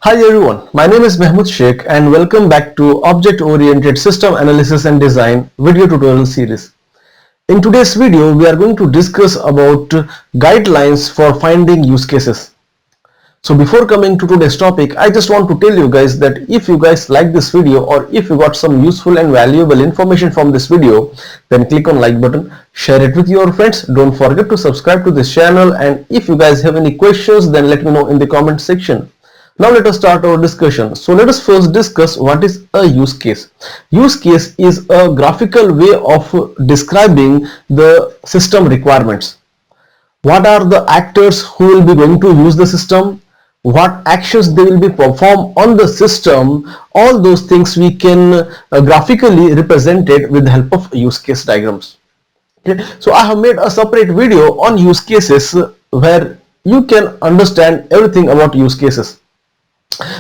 Hi everyone, my name is Mahmoud Sheikh and welcome back to Object-Oriented System Analysis and Design video tutorial series. In today's video, we are going to discuss about guidelines for finding use cases. So before coming to today's topic, I just want to tell you guys that if you guys like this video or if you got some useful and valuable information from this video, then click on like button, share it with your friends. Don't forget to subscribe to this channel, and if you guys have any questions, then let me know in the comment section. Now let us start our discussion. So let us first discuss what is a use case. Use case is a graphical way of describing the system requirements. What are the actors who will be going to use the system? What actions they will be performed on the system? All those things we can graphically represent it with the help of use case diagrams. Okay. So I have made a separate video on use cases where you can understand everything about use cases.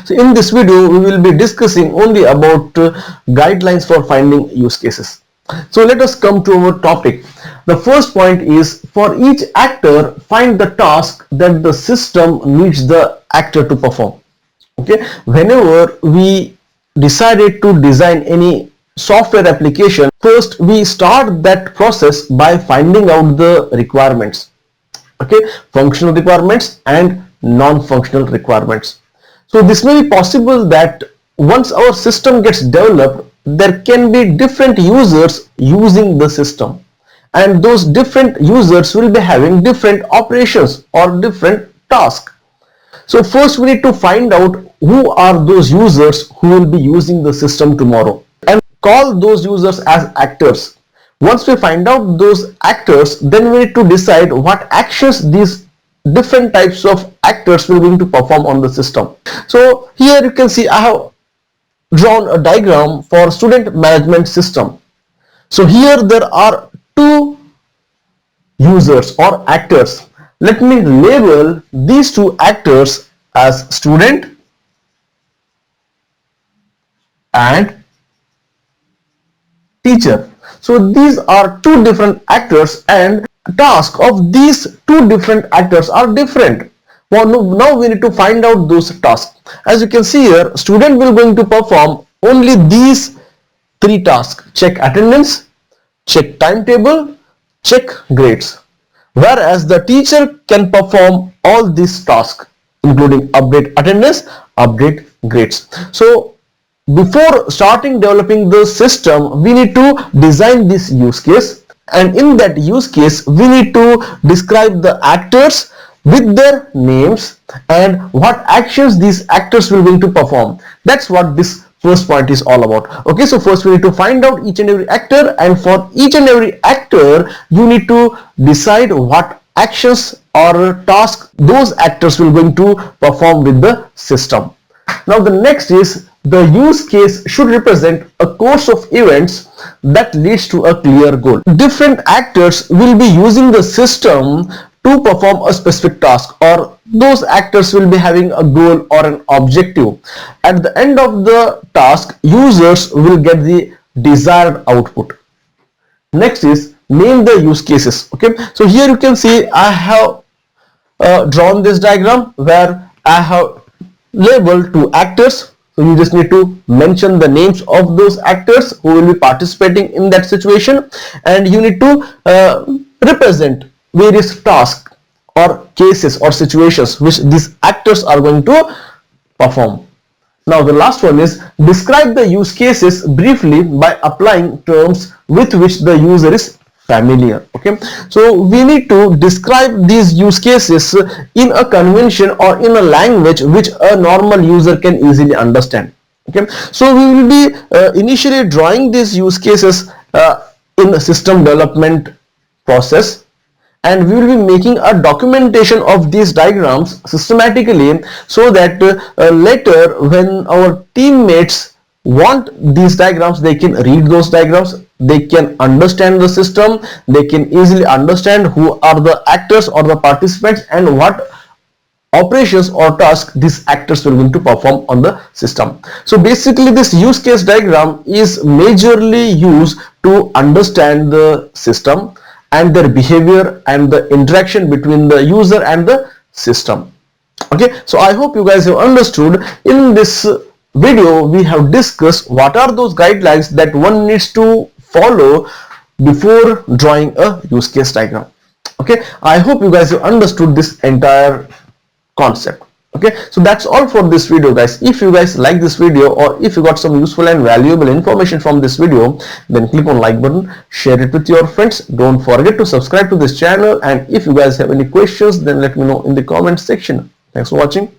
So in this video we will be discussing only about guidelines for finding use cases. So let us come to our topic. The first point is, for each actor, find the task that the system needs the actor to perform. Okay, whenever we decided to design any software application, first we start that process by finding out the requirements. Okay, functional requirements and non-functional requirements. So this may be possible that once our system gets developed, there can be different users using the system, and those different users will be having different operations or different tasks. So first we need to find out who are those users who will be using the system tomorrow and call those users as actors. Once we find out those actors, then we need to decide what actions these different types of actors will be going to perform on the system. So here you can see I have drawn a diagram for student management system. So here there are two users or actors. Let me label these two actors as student and teacher. So these are two different actors, and tasks of these two different actors are different. Now we need to find out those tasks. As you can see here, student will going to perform only these three tasks: check attendance, check timetable, check grades. Whereas the teacher can perform all these tasks, including update attendance, update grades. So before starting developing the system, we need to design this use case, and in that use case we need to describe the actors with their names and what actions these actors will be going to perform. That's what this first point is all about. Okay, so first we need to find out each and every actor, and for each and every actor you need to decide what actions or tasks those actors will be going to perform with the system. Now the next is, the use case should represent a course of events that leads to a clear goal. Different actors will be using the system to perform a specific task, or those actors will be having a goal or an objective. At the end of the task, users will get the desired output. Next is, name the use cases. Okay, so here you can see I have drawn this diagram where I have labeled two actors. So you just need to mention the names of those actors who will be participating in that situation, and you need to represent various tasks or cases or situations which these actors are going to perform. Now the last one is, describe the use cases briefly by applying terms with which the user is familiar. Okay, so we need to describe these use cases in a convention or in a language which a normal user can easily understand. Okay, so we will be initially drawing these use cases in a system development process, and we will be making a documentation of these diagrams systematically, so that later when our teammates want these diagrams, they can read those diagrams, they can understand the system, they can easily understand who are the actors or the participants and what operations or tasks these actors will going to perform on the system. So basically this use case diagram is majorly used to understand the system and their behavior and the interaction between the user and the system. Okay, so I hope you guys have understood. In this video we have discussed what are those guidelines that one needs to follow before drawing a use case diagram. Okay, I hope you guys have understood this entire concept. Okay, so that's all for this video, guys. If you guys like this video, or if you got some useful and valuable information from this video, then click on like button, share it with your friends. Don't forget to subscribe to this channel, and if you guys have any questions, then let me know in the comment section. Thanks for watching.